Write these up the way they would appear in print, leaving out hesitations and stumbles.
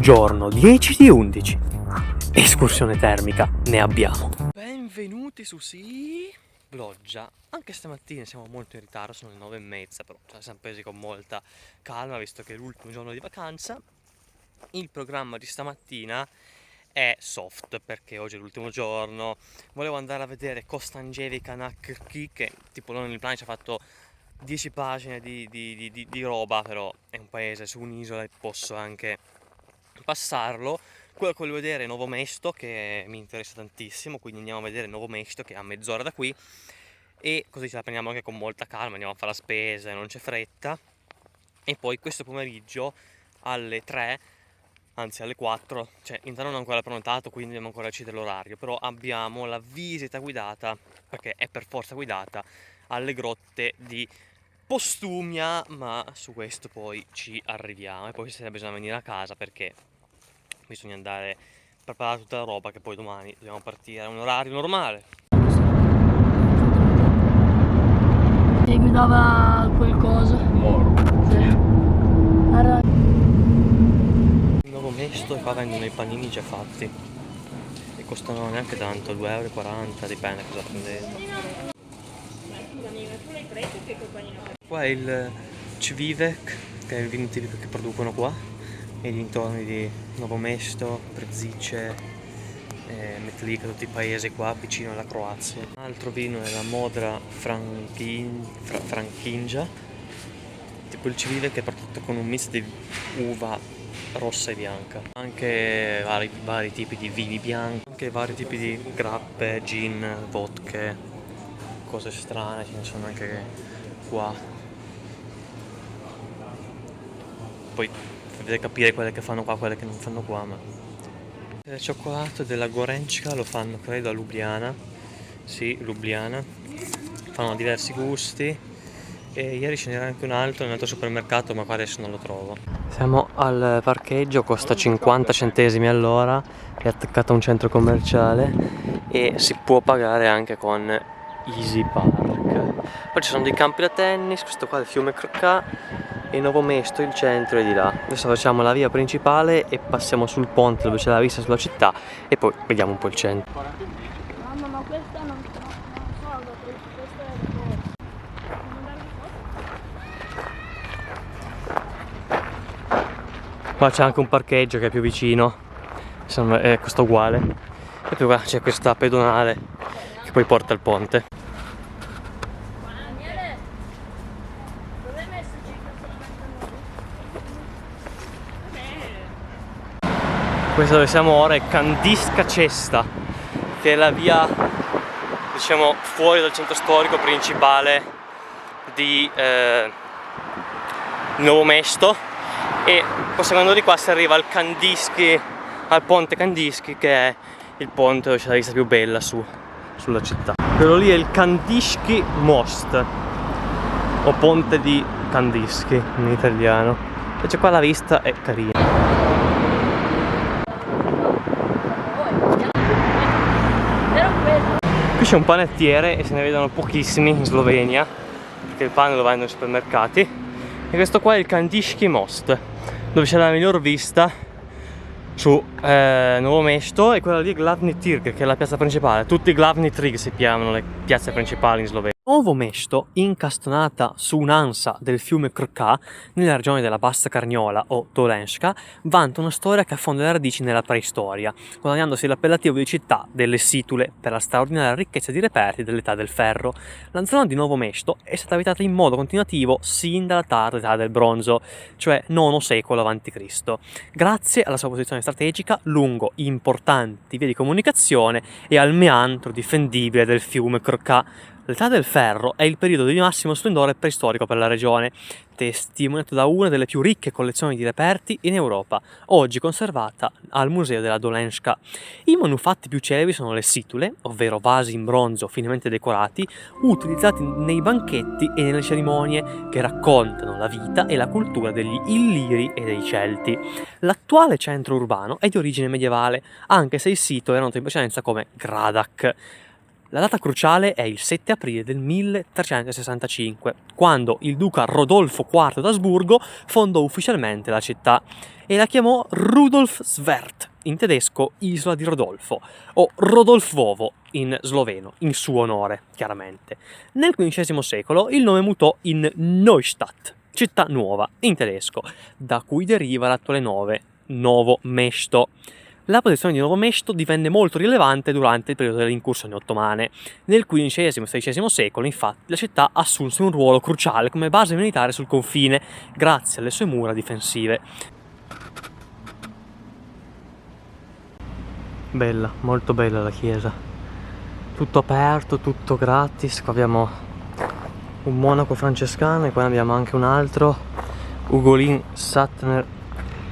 Giorno 10 di 11. Escursione termica, ne abbiamo. Benvenuti su Bloggia. Anche stamattina siamo molto in ritardo, sono le 9:30, però ci siamo presi con molta calma visto che è l'ultimo giorno di vacanza. Il programma di stamattina è soft perché oggi è l'ultimo giorno. Volevo andare a vedere Kostandjevika na Krki, che tipo non nel plan ci ha fatto 10 pagine di roba, però è un paese su un'isola e posso anche passarlo. Quello che voglio vedere è Novo Mesto, che mi interessa tantissimo, quindi andiamo a vedere Novo Mesto, che è a mezz'ora da qui, e così ce la prendiamo anche con molta calma, andiamo a fare la spesa, non c'è fretta. E poi questo pomeriggio alle 3, anzi alle 4, cioè intanto non ho ancora prenotato, quindi dobbiamo ancora decidere l'orario, però abbiamo la visita guidata, perché è per forza guidata, alle grotte di Postumia, ma su questo poi ci arriviamo. E poi bisogna venire a casa perché bisogna andare a preparare tutta la roba, che poi domani dobbiamo partire a un orario normale. E guidava qualcosa. Sì. Nuovo Mesto, e qua vendono i panini già fatti e costano neanche tanto, 2,40 €, dipende cosa prendete. Qua è il Cvivek, che è il vino tipico che producono qua, nei dintorni di Novo Mesto, Brzice, Metlika, tutti i paesi qua vicino alla Croazia. Altro vino è la Modra Frankinja, tipo il Cvivek, che è partito con un mix di uva rossa e bianca. Anche vari tipi di vini bianchi, anche vari tipi di grappe, gin, vodka, cose strane, ce ne sono anche qua. Poi potete capire quelle che fanno qua, quelle che non fanno qua, ma il cioccolato della Gorenchka lo fanno credo a Lubiana. Sì, Lubiana. Fanno diversi gusti. E ieri ce n'era anche un altro supermercato, ma qua adesso non lo trovo. Siamo al parcheggio, costa 50 centesimi all'ora, è attaccato a un centro commerciale e si può pagare anche con Easy Park. Poi ci sono dei campi da tennis, questo qua è il fiume Krka, e Novo Mesto, il centro è di là. Adesso facciamo la via principale e passiamo sul ponte dove c'è la vista sulla città e poi vediamo un po' il centro. Mamma, ma questa non so, questa è la cosa. Qua c'è anche un parcheggio che è più vicino, costa uguale. E poi qua c'è questa pedonale che poi porta al ponte. Questa dove siamo ora è Kandiška cesta, che è la via, diciamo, fuori dal centro storico principale di Novo Mesto, e proseguendo di qua si arriva al ponte Kandiški, che è il ponte dove c'è la vista più bella sulla città. Quello lì è il Kandiški Most, o ponte di Kandiški in italiano, e c'è qua la vista, è carina. Qui c'è un panettiere e se ne vedono pochissimi in Slovenia, perché il pane lo vanno nei supermercati. E questo qua è il Kandiški Most, dove c'è la miglior vista su Novo Mesto, e quella lì è Glavni Trg, che è la piazza principale. Tutti i Glavni Trg si chiamano le piazze principali in Slovenia. Novo Mesto, incastonata su un'ansa del fiume Krka, nella regione della Bassa Carniola o Dolenjska, vanta una storia che affonda le radici nella preistoria, guadagnandosi l'appellativo di città delle situle per la straordinaria ricchezza di reperti dell'età del ferro. La zona di Novo Mesto è stata abitata in modo continuativo sin dalla tarda età del bronzo, cioè IX secolo a.C., grazie alla sua posizione strategica lungo importanti vie di comunicazione e al meandro difendibile del fiume Krka. L'età del ferro è il periodo di massimo splendore preistorico per la regione, testimoniato da una delle più ricche collezioni di reperti in Europa, oggi conservata al Museo della Dolenjska. I manufatti più celebri sono le situle, ovvero vasi in bronzo finemente decorati, utilizzati nei banchetti e nelle cerimonie, che raccontano la vita e la cultura degli Illiri e dei Celti. L'attuale centro urbano è di origine medievale, anche se il sito era noto in precedenza come Gradak. La data cruciale è il 7 aprile del 1365, quando il duca Rodolfo IV d'Asburgo fondò ufficialmente la città e la chiamò Rudolfswert, in tedesco Isola di Rodolfo, o Rodolfovo in sloveno, in suo onore, chiaramente. Nel XV secolo il nome mutò in Neustadt, città nuova, in tedesco, da cui deriva l'attuale nome Novo Mesto. La posizione di Novo Mesto divenne molto rilevante durante il periodo delle incursioni ottomane. Nel XV e XVI secolo, infatti, la città assunse un ruolo cruciale come base militare sul confine, grazie alle sue mura difensive. Bella, molto bella la chiesa. Tutto aperto, tutto gratis. Qua abbiamo un monaco francescano e qua abbiamo anche un altro, Ugolin Sattner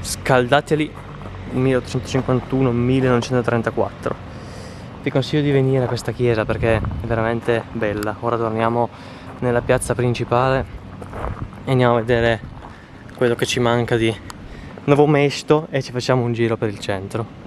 Scaldateli 1851-1934. Vi consiglio di venire a questa chiesa perché è veramente bella. Ora torniamo nella piazza principale e andiamo a vedere quello che ci manca di Novo Mesto e ci facciamo un giro per il centro.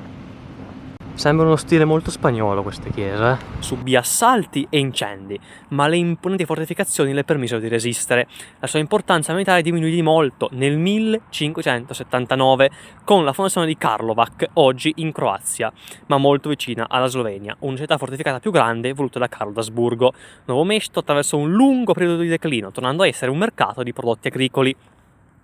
Sembra uno stile molto spagnolo queste chiese. Subì assalti e incendi, ma le imponenti fortificazioni le permisero di resistere. La sua importanza militare diminuì di molto nel 1579 con la fondazione di Karlovac, oggi in Croazia, ma molto vicina alla Slovenia, una città fortificata più grande voluta da Carlo d'Asburgo. Novo Mesto attraversò un lungo periodo di declino, tornando a essere un mercato di prodotti agricoli.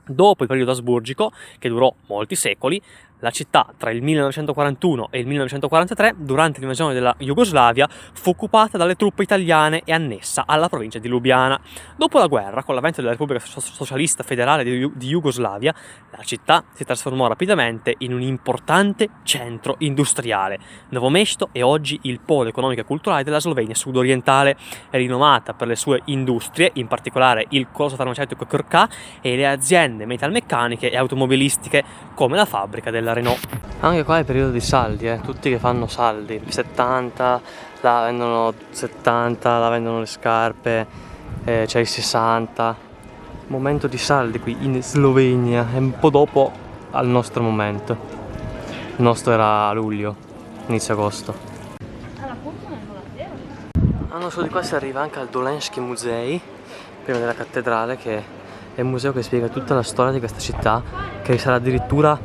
Dopo il periodo asburgico, che durò molti secoli, la città tra il 1941 e il 1943, durante l'invasione della Jugoslavia, fu occupata dalle truppe italiane e annessa alla provincia di Lubiana. Dopo la guerra, con l'avvento della Repubblica Socialista Federale di Jugoslavia, la città si trasformò rapidamente in un importante centro industriale. Novo Mesto è oggi il polo economico e culturale della Slovenia sudorientale, è rinomata per le sue industrie, in particolare il colosso farmaceutico Krka e le aziende metalmeccaniche e automobilistiche, come la fabbrica della Renault. Anche qua è il periodo di saldi, tutti che fanno saldi, 70, là vendono 70, là vendono le scarpe, c'è il 60. Momento di saldi qui in Slovenia, è un po' dopo al nostro momento. Il nostro era a luglio, inizio agosto. Non so, di qua si arriva anche al Dolenski Muzej, prima della cattedrale, che è un museo che spiega tutta la storia di questa città, che sarà addirittura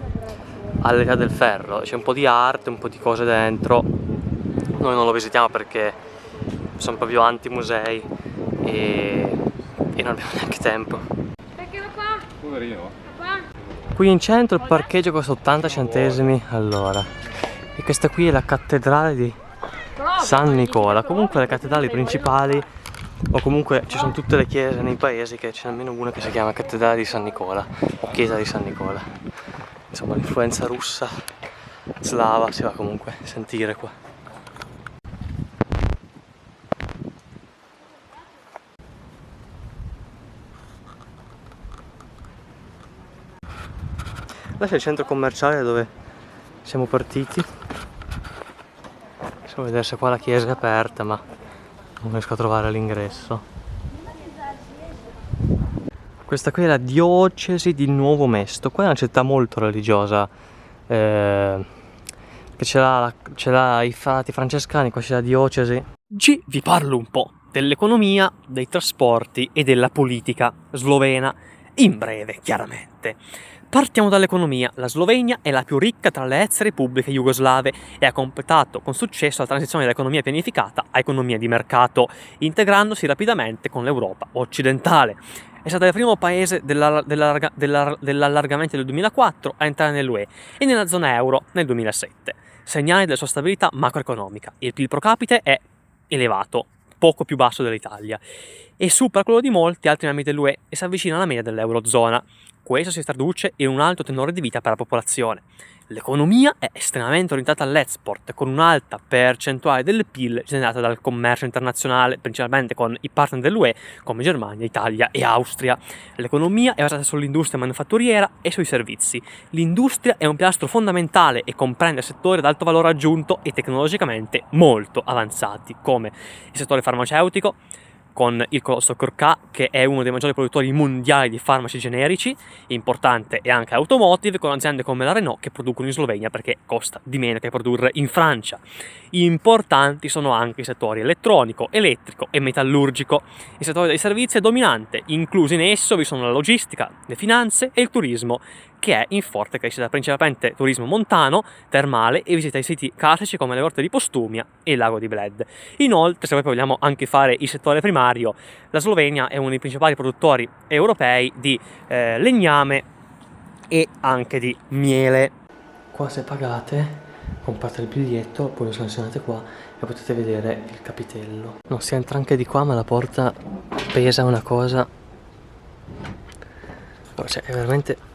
all'età del ferro. C'è un po' di arte, un po' di cose dentro. Noi non lo visitiamo perché sono proprio anti-musei e non abbiamo neanche tempo. Qui in centro il parcheggio costa 80 centesimi all'ora. E questa qui è la cattedrale di San Nicola. Comunque le cattedrali principali, o comunque ci sono tutte le chiese nei paesi, che c'è almeno una che si chiama cattedrale di San Nicola o chiesa di San Nicola. Insomma, l'influenza russa, slava si va comunque a sentire qua. Là c'è il centro commerciale dove siamo partiti. Possiamo vedere se qua la chiesa è aperta, ma non riesco a trovare l'ingresso. Questa qui è la diocesi di Nuovo Mesto. Qua è una città molto religiosa, che ce l'ha i frati francescani, qua c'è la diocesi. Oggi vi parlo un po' dell'economia, dei trasporti e della politica slovena, in breve, chiaramente. Partiamo dall'economia. La Slovenia è la più ricca tra le ex repubbliche jugoslave e ha completato con successo la transizione dall'economia pianificata a economia di mercato, integrandosi rapidamente con l'Europa occidentale. È stato il primo paese dell'allargamento del 2004 a entrare nell'UE e nella zona euro nel 2007, segnale della sua stabilità macroeconomica. Il PIL pro capite è elevato, poco più basso dell'Italia, e supera quello di molti altri membri dell'UE e si avvicina alla media dell'Eurozona. Questo si traduce in un alto tenore di vita per la popolazione. L'economia è estremamente orientata all'export, con un'alta percentuale del PIL generata dal commercio internazionale, principalmente con i partner dell'UE come Germania, Italia e Austria. L'economia è basata sull'industria manufatturiera e sui servizi. L'industria è un pilastro fondamentale e comprende settori ad alto valore aggiunto e tecnologicamente molto avanzati, come il settore farmaceutico, con il colosso Krka, che è uno dei maggiori produttori mondiali di farmaci generici, importante, e anche automotive, con aziende come la Renault che producono in Slovenia perché costa di meno che produrre in Francia. Importanti sono anche i settori elettronico, elettrico e metallurgico. Il settore dei servizi è dominante, inclusi in esso vi sono la logistica, le finanze e il turismo, che è in forte crescita, principalmente turismo montano, termale e visita ai siti classici come le Grotte di Postumia e il lago di Bled. Inoltre, se poi vogliamo anche fare il settore primario, la Slovenia è uno dei principali produttori europei di legname e anche di miele. Qua se pagate, comprate il biglietto, poi lo selezionate qua e potete vedere il capitello. Non si entra anche di qua, ma la porta pesa una cosa. Cioè, è veramente...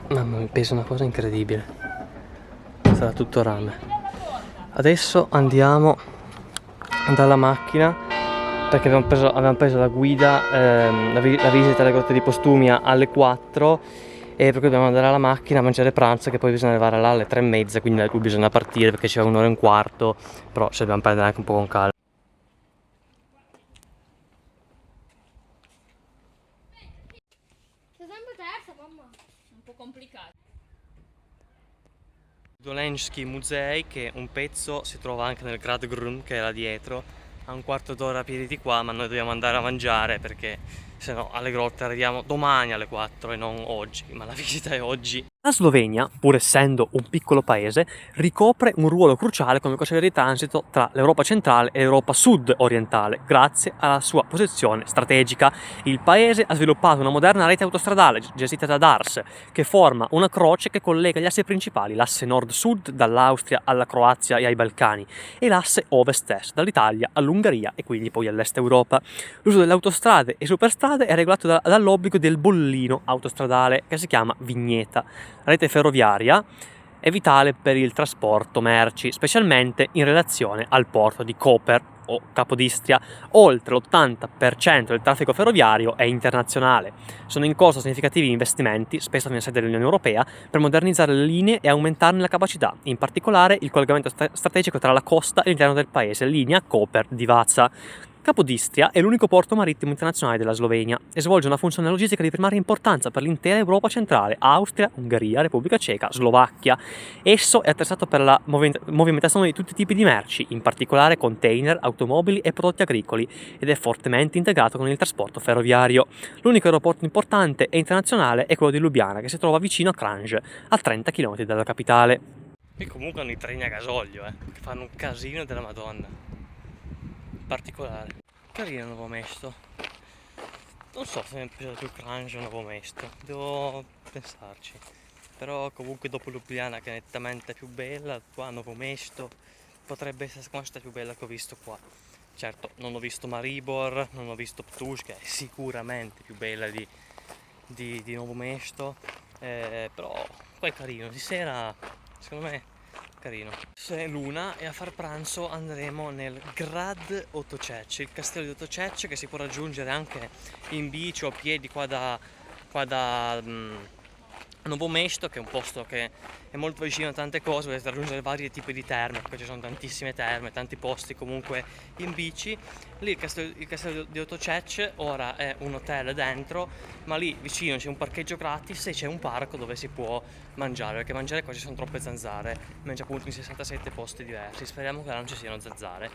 Mamma mia, pesa una cosa incredibile. Sarà tutto rame. Adesso andiamo dalla macchina perché avevamo preso la guida, la visita alle Grotte di Postumia alle 4 e per cui dobbiamo andare alla macchina a mangiare pranzo, che poi bisogna arrivare là alle 3:30, quindi da cui bisogna partire perché c'è un'ora e un quarto, però ci dobbiamo prendere anche un po' con calma. Sei sempre terza, mamma. Un po' complicato. Dolenjski Muzej, che un pezzo si trova anche nel Grad Grun, che è là dietro, a un quarto d'ora a piedi di qua, ma noi dobbiamo andare a mangiare perché se no alle grotte arriviamo domani alle 4 e non oggi, ma la visita è oggi. La Slovenia, pur essendo un piccolo paese, ricopre un ruolo cruciale come crociera di transito tra l'Europa centrale e l'Europa sud-orientale, grazie alla sua posizione strategica. Il paese ha sviluppato una moderna rete autostradale gestita da DARS, che forma una croce che collega gli assi principali, l'asse nord-sud dall'Austria alla Croazia e ai Balcani, e l'asse ovest-est dall'Italia all'Ungheria e quindi poi all'est Europa. L'uso delle autostrade e superstrade è regolato dall'obbligo del bollino autostradale, che si chiama vignetta. La rete ferroviaria è vitale per il trasporto merci, specialmente in relazione al porto di Koper o Capodistria. Oltre l'80% del traffico ferroviario è internazionale. Sono in corso significativi investimenti, spesso nella sede dell'Unione Europea, per modernizzare le linee e aumentarne la capacità, in particolare il collegamento strategico tra la costa e l'interno del paese, linea Koper-Divača. Capodistria è l'unico porto marittimo internazionale della Slovenia e svolge una funzione logistica di primaria importanza per l'intera Europa centrale: Austria, Ungheria, Repubblica Ceca, Slovacchia. Esso è attrezzato per la movimentazione di tutti i tipi di merci, in particolare container, automobili e prodotti agricoli, ed è fortemente integrato con il trasporto ferroviario. L'unico aeroporto importante e internazionale è quello di Lubiana, che si trova vicino a Kranj, a 30 km dalla capitale. E comunque hanno i treni a gasolio, che fanno un casino della Madonna. Particolare. Carino Nuovo Mesto. Non so se mi è piaciuto più Kranj o Nuovo Mesto, devo pensarci. Però comunque dopo Ljubljana, che è nettamente più bella, qua Nuovo Mesto potrebbe essere secondo me più bella che ho visto qua. Certo, non ho visto Maribor, non ho visto Ptuj, che è sicuramente più bella di Nuovo Mesto, però qua è carino, di sera secondo me carino. Se è l'una e a far pranzo andremo nel Grad Otocec, il castello di Otocec, che si può raggiungere anche in bici o a piedi qua da Novo Mesto, che è un posto che è molto vicino a tante cose, potete raggiungere vari tipi di terme, perché ci sono tantissime terme, tanti posti comunque in bici. Lì il castello di Otocec ora è un hotel dentro, ma lì vicino c'è un parcheggio gratis e c'è un parco dove si può mangiare, perché mangiare qua ci sono troppe zanzare, mentre appunto in 67 posti diversi. Speriamo che là non ci siano zanzare.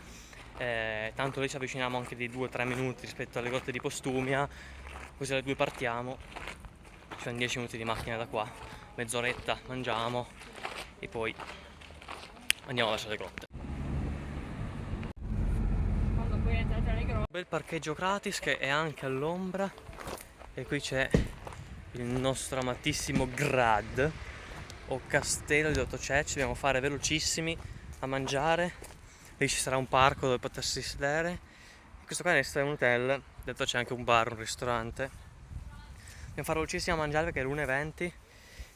Tanto lì ci avviciniamo anche di 2-3 minuti rispetto alle grotte di Postumia, così alle 2 partiamo. Ci sono 10 minuti di macchina da qua, mezz'oretta, mangiamo e poi andiamo verso le grotte. Quando poi entrate alle grotte. Bel parcheggio gratis che è anche all'ombra, e qui c'è il nostro amatissimo Grad o castello di Otocec. Dobbiamo fare velocissimi a mangiare. Lì ci sarà un parco dove potersi sedere. Questo qua è un hotel, dentro c'è anche un bar, un ristorante. Dobbiamo fare velocissimo a mangiare perché è l'1:20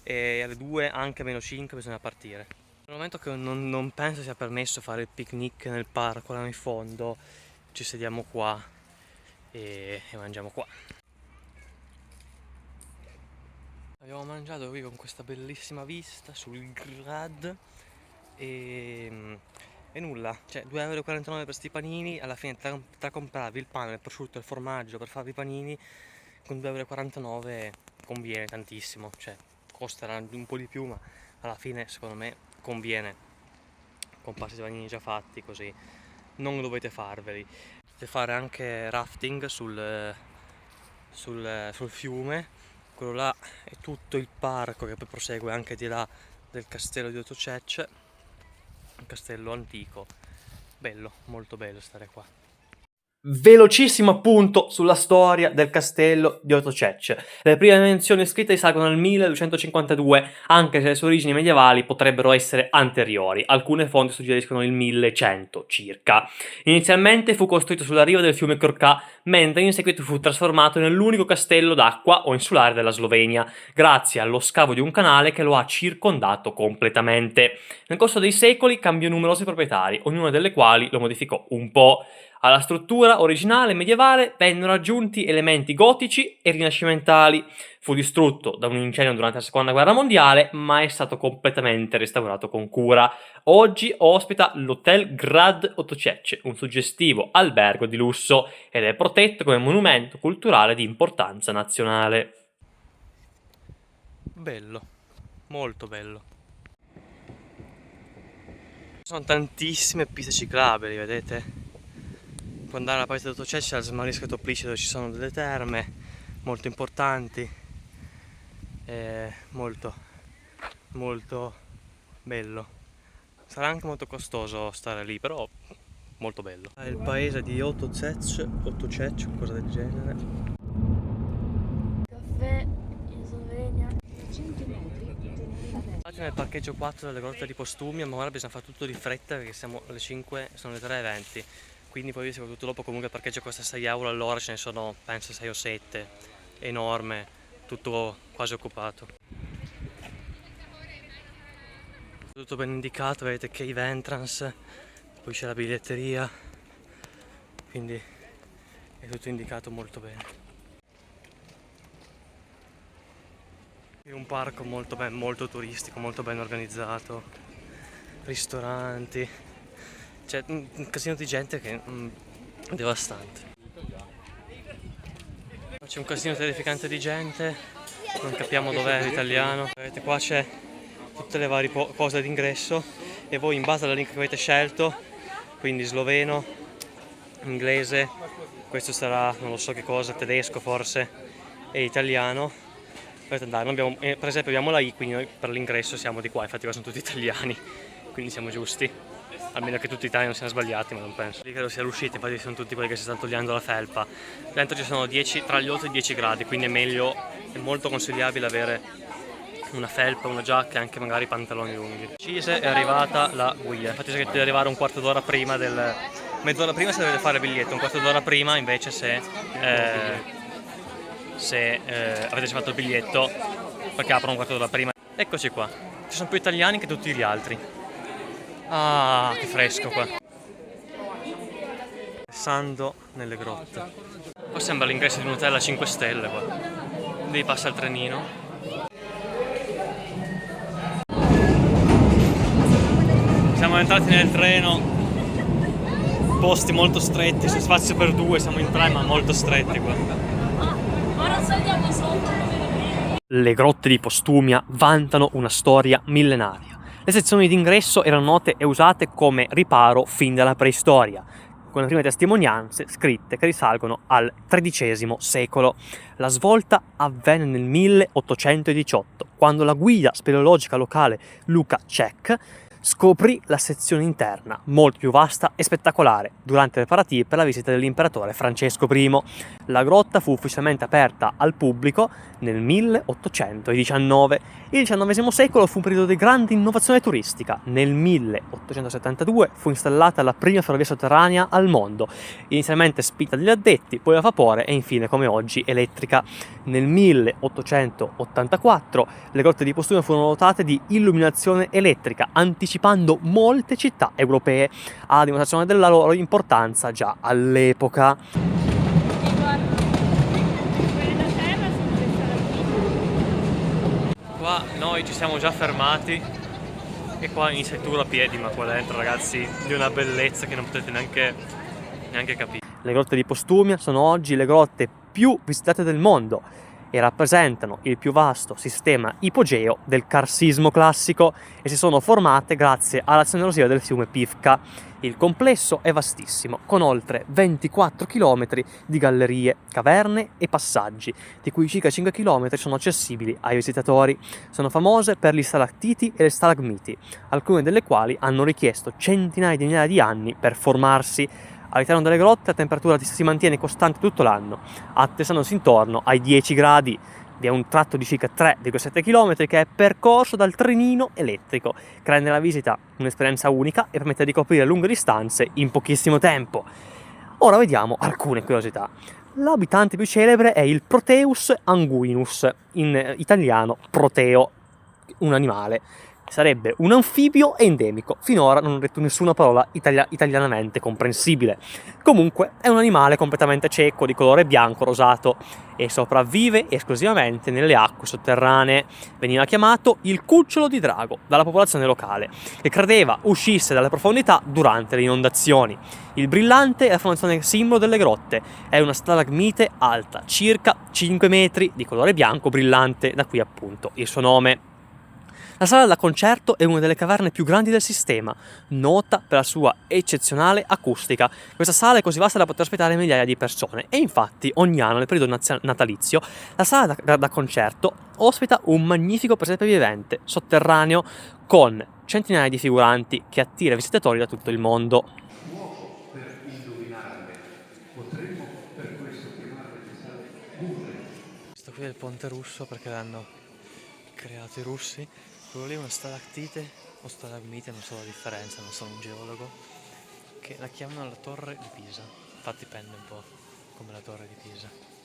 e alle 2, anche meno 5, bisogna partire. Nel momento che non penso sia permesso fare il picnic nel parco là in fondo, ci sediamo qua e mangiamo qua. Abbiamo mangiato qui con questa bellissima vista sul Grad e E nulla, cioè 2,49 € per sti panini, alla fine tra compravi il pane, il prosciutto e il formaggio per farvi i panini, con 2,49 € conviene tantissimo, cioè costerà un po' di più, ma alla fine secondo me conviene comprarsi i panini già fatti, così non dovete farveli. Potete fare anche rafting sul fiume, quello là è tutto il parco che poi prosegue anche di là del castello di Otocec, un castello antico, bello, molto bello stare qua. Velocissimo appunto sulla storia del castello di Otocec. Le prime menzioni scritte risalgono al 1252, anche se le sue origini medievali potrebbero essere anteriori. Alcune fonti suggeriscono il 1100 circa. Inizialmente fu costruito sulla riva del fiume Krka, mentre in seguito fu trasformato nell'unico castello d'acqua o insulare della Slovenia, grazie allo scavo di un canale che lo ha circondato completamente. Nel corso dei secoli cambiò numerosi proprietari, ognuno delle quali lo modificò un po'. Alla struttura originale medievale vennero aggiunti elementi gotici e rinascimentali. Fu distrutto da un incendio durante la seconda guerra mondiale, ma è stato completamente restaurato con cura. Oggi ospita l'Hotel Grad Otocec, un suggestivo albergo di lusso, ed è protetto come monumento culturale di importanza nazionale. Bello, molto bello. Ci sono tantissime piste ciclabili, vedete? Può andare alla parte di Otocec al Smarisco Toplice, dove ci sono delle terme molto importanti, molto molto bello. Sarà anche molto costoso stare lì, però molto bello. È il paese di Otocec, qualcosa del genere. Caffè in Slovenia. Infatti nel parcheggio 4 delle grotte di Postumia, ma ora bisogna fare tutto di fretta perché siamo alle 5, sono le 3:20. Quindi poi soprattutto dopo comunque il parcheggio costa 6 € all'ora, ce ne sono penso 6 o 7, enorme, tutto quasi occupato. Tutto ben indicato, vedete cave entrance, poi c'è la biglietteria, quindi è tutto indicato molto bene. È un parco molto turistico, molto ben organizzato, ristoranti, c'è un casino di gente che è devastante. C'è un casino terrificante di gente, non capiamo dov'è l'italiano. Vedete qua c'è tutte le varie cose d'ingresso e voi in base alla lingua che avete scelto, quindi sloveno, inglese, questo sarà non lo so che cosa, tedesco forse, e italiano, dovete andare. Noi abbiamo, per esempio abbiamo la I, quindi noi per l'ingresso siamo di qua, infatti qua sono tutti italiani, quindi siamo giusti. Almeno che tutti gli italiani non siano sbagliati, ma non penso. Lì credo sia riusciti, infatti sono tutti quelli che si stanno togliendo la felpa. Dentro ci sono 10, tra gli 8 e 10 gradi, quindi è molto consigliabile avere una felpa, una giacca e anche magari pantaloni lunghi. Cise è arrivata la guida, infatti c'è che deve arrivare un quarto d'ora prima mezz'ora prima se dovete fare il biglietto, un quarto d'ora prima invece se avete già fatto il biglietto, perché aprono un quarto d'ora prima. Eccoci qua, ci sono più italiani che tutti gli altri. Ah, che fresco qua. Passando nelle grotte. Qua sembra l'ingresso di un hotel a 5 stelle qua. Lì passa il trenino. Siamo entrati nel treno. Posti molto stretti, c'è spazio per due, siamo in 3 ma molto stretti qua. Ora saliamo sopra. Le grotte di Postumia vantano una storia millenaria. Le sezioni d'ingresso erano note e usate come riparo fin dalla preistoria, con le prime testimonianze scritte che risalgono al XIII secolo. La svolta avvenne nel 1818, quando la guida speleologica locale Luca Cech scoprì la sezione interna, molto più vasta e spettacolare, durante i preparativi per la visita dell'imperatore Francesco I. La grotta fu ufficialmente aperta al pubblico nel 1819. Il XIX secolo fu un periodo di grande innovazione turistica. Nel 1872 fu installata la prima ferrovia sotterranea al mondo, inizialmente spinta dagli addetti, poi a vapore e infine, come oggi, elettrica. Nel 1884 le grotte di Postumia furono dotate di illuminazione elettrica, anticipando molte città europee, a dimostrazione della loro importanza già all'epoca. Qua noi ci siamo già fermati E qua inizia il tour a piedi, ma qua dentro, ragazzi, di una bellezza che non potete neanche capire. Le grotte di Postumia sono oggi le grotte più visitate del mondo e rappresentano il più vasto sistema ipogeo del carsismo classico e si sono formate grazie all'azione erosiva del fiume Pivka. Il complesso è vastissimo, con oltre 24 km di gallerie, caverne e passaggi, di cui circa 5 km sono accessibili ai visitatori. Sono famose per gli stalattiti e le stalagmiti, alcune delle quali hanno richiesto centinaia di migliaia di anni per formarsi. All'interno delle grotte la temperatura si mantiene costante tutto l'anno, attestandosi intorno ai 10 gradi. Vi è un tratto di circa 3,7 km che è percorso dal trenino elettrico, che rende la visita un'esperienza unica e permette di coprire lunghe distanze in pochissimo tempo. Ora vediamo alcune curiosità. L'abitante più celebre è il Proteus anguinus, in italiano Proteo, un animale. Sarebbe un anfibio endemico. Finora non ho detto nessuna parola italianamente comprensibile. Comunque è un animale completamente cieco, di colore bianco rosato e sopravvive esclusivamente nelle acque sotterranee. Veniva chiamato il cucciolo di drago dalla popolazione locale, che credeva uscisse dalle profondità durante le inondazioni. Il brillante è la formazione simbolo delle grotte. È una stalagmite alta circa 5 metri, di colore bianco brillante, da qui appunto il suo nome. La sala da concerto è una delle caverne più grandi del sistema, nota per la sua eccezionale acustica. Questa sala è così vasta da poter ospitare migliaia di persone e infatti ogni anno nel periodo natalizio la sala da concerto ospita un magnifico presepe vivente sotterraneo con centinaia di figuranti che attira visitatori da tutto il mondo. Per indovinarle, potremmo per questo chiamarle sale burre. Questo qui è il ponte russo perché l'hanno creato i russi. Quello lì è una stalattite o stalagmite, non so la differenza, non sono un geologo, che la chiamano la torre di Pisa. Infatti pende un po' come la torre di Pisa.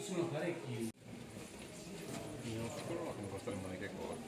Sono parecchi. Non sicuro che costano mai che cosa.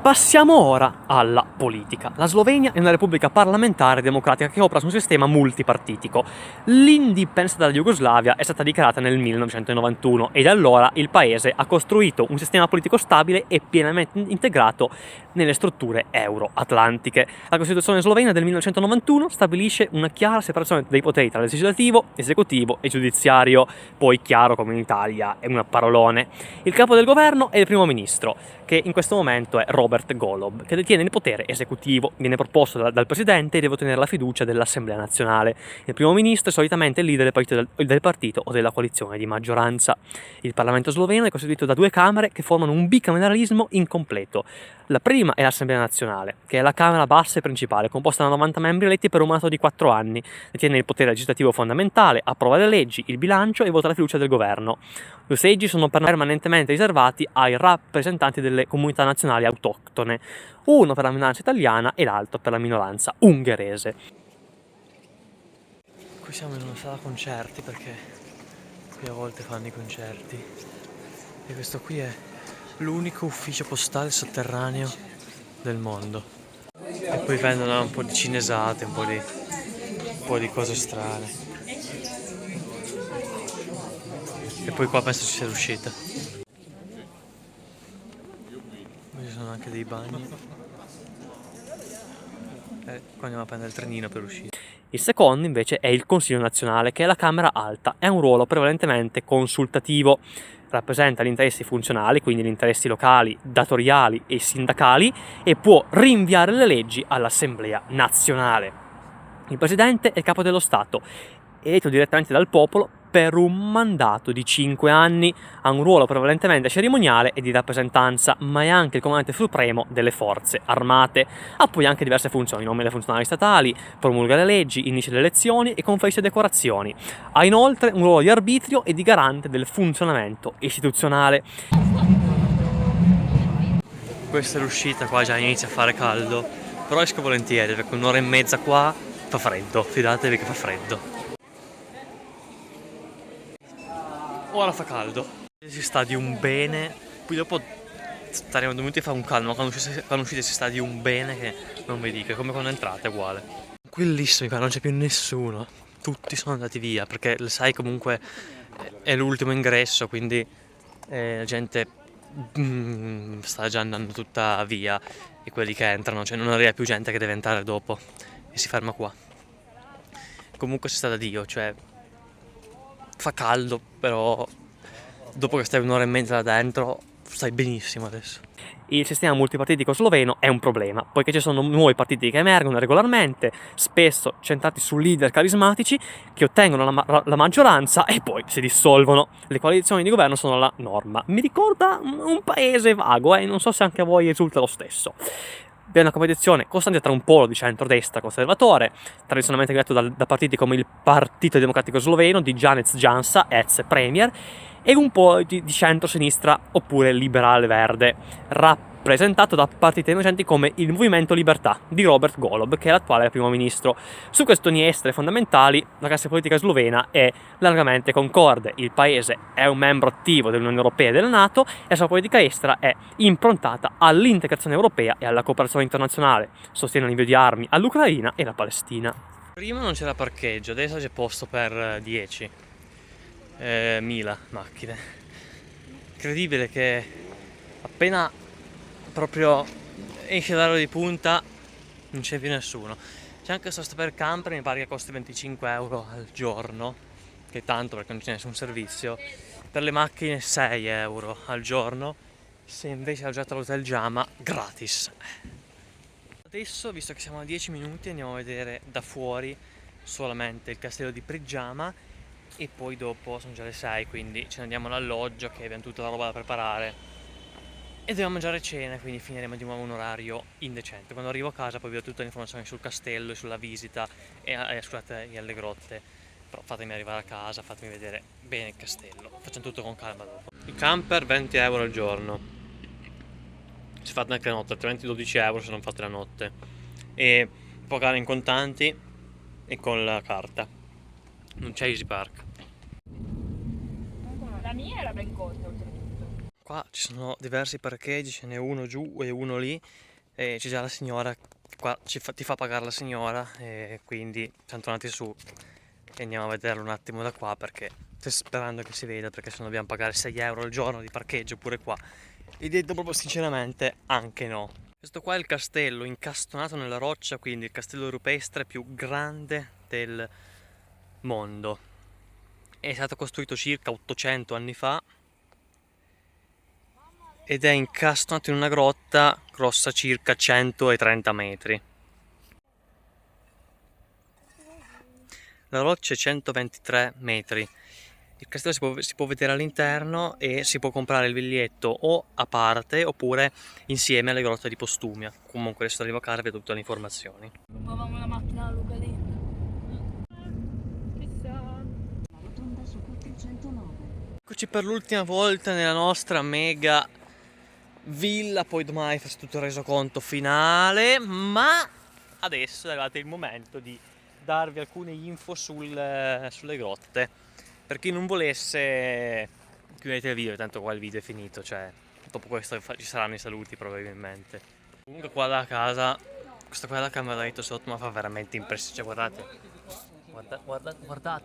Passiamo ora alla politica. La Slovenia è una repubblica parlamentare democratica che opera su un sistema multipartitico. L'indipendenza dalla Jugoslavia è stata dichiarata nel 1991 e da allora il paese ha costruito un sistema politico stabile e pienamente integrato nelle strutture euro-atlantiche. La Costituzione slovena del 1991 stabilisce una chiara separazione dei poteri tra legislativo, esecutivo e giudiziario. Poi, chiaro come in Italia, è un parolone. Il capo del governo è il primo ministro, che in questo momento è Robert Golob, che detiene il potere esecutivo, viene proposto dal presidente e deve ottenere la fiducia dell'Assemblea nazionale. Il primo ministro è solitamente il leader del partito o della coalizione di maggioranza. Il Parlamento sloveno è costituito da due camere che formano un bicameralismo incompleto. La prima è l'Assemblea nazionale, che è la camera bassa e principale, composta da 90 membri eletti per un mandato di 4 anni. Detiene il potere legislativo fondamentale, approva le leggi, il bilancio e vota la fiducia del governo. 2 seggi sono permanentemente riservati ai rappresentanti delle comunità nazionali autoctone, uno per la minoranza italiana e l'altro per la minoranza ungherese. Qui siamo in una sala concerti perché qui a volte fanno i concerti e questo qui è l'unico ufficio postale sotterraneo del mondo e poi vendono un po' di cinesate, un po' di cose strane e poi qua penso ci sia l'uscita. Qui ci sono anche dei bagni e qua andiamo a prendere il trenino per uscire. Il secondo invece è il Consiglio nazionale, che è la Camera alta, è un ruolo prevalentemente consultativo. rappresenta gli interessi funzionali, quindi gli interessi locali, datoriali e sindacali, e può rinviare le leggi all'Assemblea nazionale. Il Presidente è il capo dello Stato, eletto direttamente dal popolo per un mandato di 5 anni, ha un ruolo prevalentemente cerimoniale e di rappresentanza, ma è anche il comandante supremo delle forze armate. Ha poi anche diverse funzioni: nomina funzionari statali, promulga le leggi, inicia le elezioni e conferisce decorazioni. Ha inoltre un ruolo di arbitrio e di garante del funzionamento istituzionale. Questa è l'uscita, qua già inizia a fare caldo, però esco volentieri perché un'ora e mezza qua fa freddo, fidatevi che fa freddo. Ora fa caldo, si sta di un bene, poi dopo staremo dovuti fare un calmo, quando uscite si sta di un bene che non vi dico, è come quando entrate, è uguale. Tranquillissimi qua, non c'è più nessuno, tutti sono andati via, perché sai comunque è l'ultimo ingresso, quindi la gente sta già andando tutta via, e quelli che entrano, cioè non arriva più gente che deve entrare dopo e si ferma qua. Comunque si sta da Dio, cioè fa caldo, però dopo che stai un'ora e mezza là dentro stai benissimo adesso. Il sistema multipartitico sloveno è un problema, poiché ci sono nuovi partiti che emergono regolarmente, spesso centrati su leader carismatici che ottengono la maggioranza e poi si dissolvono. Le coalizioni di governo sono la norma. Mi ricorda un paese vago, non so se anche a voi risulta lo stesso. Vi è una competizione costante tra un polo di centrodestra conservatore, tradizionalmente guidato da partiti come il Partito Democratico Sloveno di Janez Janša, ex premier, e un po' di centro-sinistra oppure liberale verde, rappresentato da partiti emergenti come il Movimento Libertà di Robert Golob, che è l'attuale primo ministro. Su questioni estere fondamentali la classe politica slovena è largamente concorde. Il paese è un membro attivo dell'Unione Europea e della NATO e la sua politica estera è improntata all'integrazione europea e alla cooperazione internazionale. Sostiene l'invio di armi all'Ucraina e alla Palestina. Prima non c'era parcheggio, adesso c'è posto per 10.000 macchine. Incredibile che appena proprio esce l'ora di punta non c'è più nessuno. C'è anche questo per camper, mi pare che costi 25 euro al giorno, che è tanto perché non c'è nessun servizio. Per le macchine 6 euro al giorno, se invece alloggiate all'hotel Jama gratis. Adesso, visto che siamo a 10 minuti, andiamo a vedere da fuori solamente il castello di Prigiama e poi dopo sono già le 6, quindi ce ne andiamo all'alloggio che abbiamo tutta la roba da preparare e dobbiamo mangiare cena, quindi finiremo di nuovo un orario indecente. Quando arrivo a casa poi vi do tutte le informazioni sul castello e sulla visita e scusate, e alle grotte, però fatemi arrivare a casa, fatemi vedere bene il castello, facciamo tutto con calma dopo. Il camper 20 euro al giorno, se fate anche la notte, altrimenti 12 euro se non fate la notte, e pagare in contanti e con la carta, non c'è Easy Park. La mia era ben corta oltretutto. Qua ci sono diversi parcheggi, ce n'è uno giù e uno lì, e c'è già la signora, qua ti fa pagare la signora, e quindi siamo tornati su e andiamo a vederlo un attimo da qua, perché sto sperando che si veda, perché se no dobbiamo pagare 6 euro al giorno di parcheggio pure qua, e detto proprio sinceramente anche no. Questo qua è il castello incastonato nella roccia, quindi il castello rupestre più grande del mondo. È stato costruito circa 800 anni fa ed è incastonato in una grotta grossa circa 130 metri. La roccia è 123 metri. Il castello si può vedere all'interno e si può comprare il biglietto o a parte oppure insieme alle grotte di Postumia. Comunque adesso arrivo a casa e vedo tutte le informazioni. Rubavamo la macchina alla Lugalina. Eccoci per l'ultima volta nella nostra mega villa, poi domani faccio tutto il resoconto finale, ma adesso è arrivato il momento di darvi alcune info sulle grotte. Per chi non volesse, chiudete il video, tanto qua il video è finito, cioè dopo questo ci saranno i saluti probabilmente. Comunque qua da casa, questa qua è la camera da letto sotto, ma fa veramente impressione, cioè guardate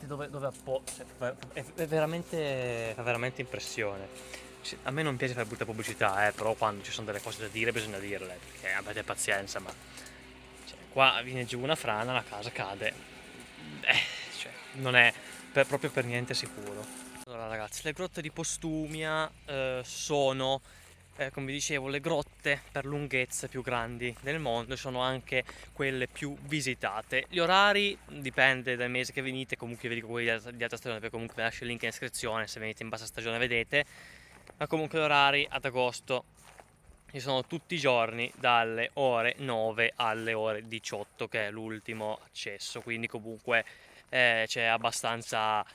dove cioè, è veramente, fa veramente impressione. A me non piace fare brutta pubblicità, però quando ci sono delle cose da dire bisogna dirle, perché avete pazienza, ma cioè, qua viene giù una frana, la casa cade, cioè, non è proprio per niente sicuro. Allora, Allora ragazzi, le grotte di Postumia sono, come vi dicevo, le grotte per lunghezza più grandi del mondo, sono anche quelle più visitate. Gli orari dipende dal mese che venite, comunque vi dico quelli di alta stagione, perché comunque vi lascio il link in descrizione, se venite in bassa stagione vedete, ma comunque gli orari ad agosto ci sono tutti i giorni dalle ore 9 alle ore 18, che è l'ultimo accesso, quindi comunque c'è abbastanza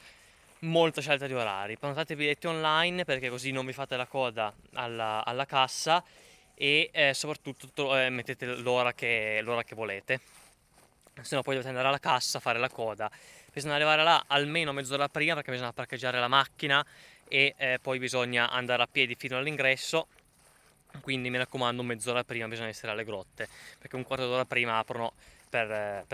molta scelta di orari. Prenotate i biglietti online perché così non vi fate la coda alla cassa e soprattutto mettete l'ora che volete, se no poi dovete andare alla cassa a fare la coda. Bisogna arrivare là almeno mezz'ora prima perché bisogna parcheggiare la macchina e poi bisogna andare a piedi fino all'ingresso. Quindi mi raccomando, mezz'ora prima bisogna essere alle grotte, perché un quarto d'ora prima aprono per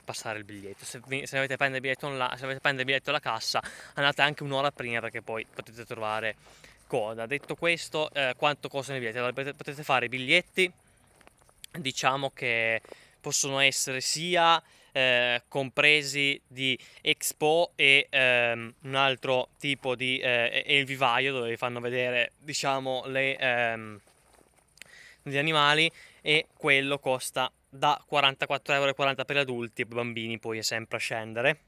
passare il biglietto. Se avete prendere il biglietto online, se avete prendere il biglietto alla cassa, andate anche un'ora prima perché poi potete trovare coda. Detto questo, quanto costano i biglietti? Allora, potete fare i biglietti, diciamo che possono essere sia compresi di Expo e un altro tipo di e il vivaio dove vi fanno vedere, diciamo, gli animali, e quello costa da 44,40 € per adulti e bambini poi è sempre a scendere.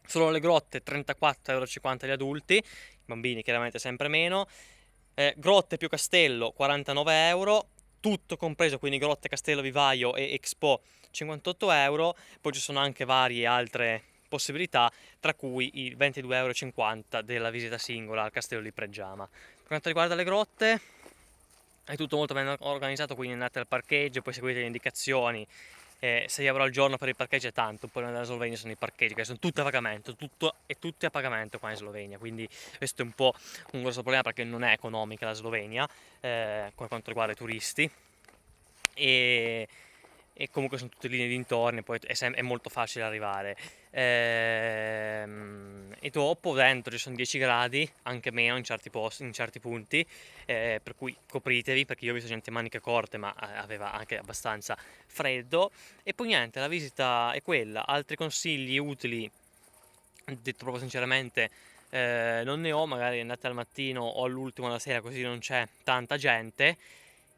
Solo le grotte 34,50 € gli adulti, i bambini chiaramente sempre meno. Grotte più castello 49 €, tutto compreso, quindi grotte, castello, vivaio e Expo 58 €. Poi ci sono anche varie altre possibilità, tra cui i 22,50 € della visita singola al castello di Preggiama. Per quanto riguarda le grotte, è tutto molto ben organizzato, quindi andate al parcheggio, poi seguite le indicazioni. 6 € al giorno per il parcheggio è tanto. Poi nella Slovenia sono i parcheggi che sono tutti a pagamento, tutti a pagamento qua in Slovenia, quindi questo è un po' un grosso problema perché non è economica la Slovenia per quanto riguarda i turisti, e, e comunque sono tutte linee dintorni, poi è molto facile arrivare. E dopo dentro ci sono 10 gradi, anche meno in certi posti, in certi punti, per cui copritevi, perché io ho visto gente in maniche corte ma aveva anche abbastanza freddo. E poi niente, la visita è quella. Altri consigli utili, detto proprio sinceramente, non ne ho. Magari andate al mattino o all'ultimo alla sera, così non c'è tanta gente.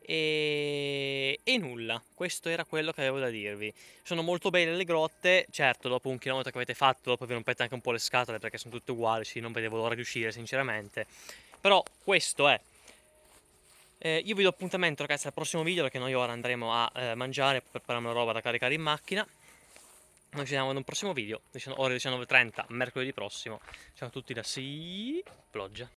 E nulla, questo era quello che avevo da dirvi. Sono molto belle le grotte, certo dopo un chilometro che avete fatto, dopo vi rompete anche un po' le scatole perché sono tutte uguali, sì, non vedevo l'ora di uscire sinceramente. Però questo è. Io vi do appuntamento ragazzi al prossimo video, perché noi ora andremo a mangiare, prepariamo la roba da caricare in macchina. Noi ci vediamo in un prossimo video, ore 19:30, mercoledì prossimo. Ciao a tutti da Ploggia.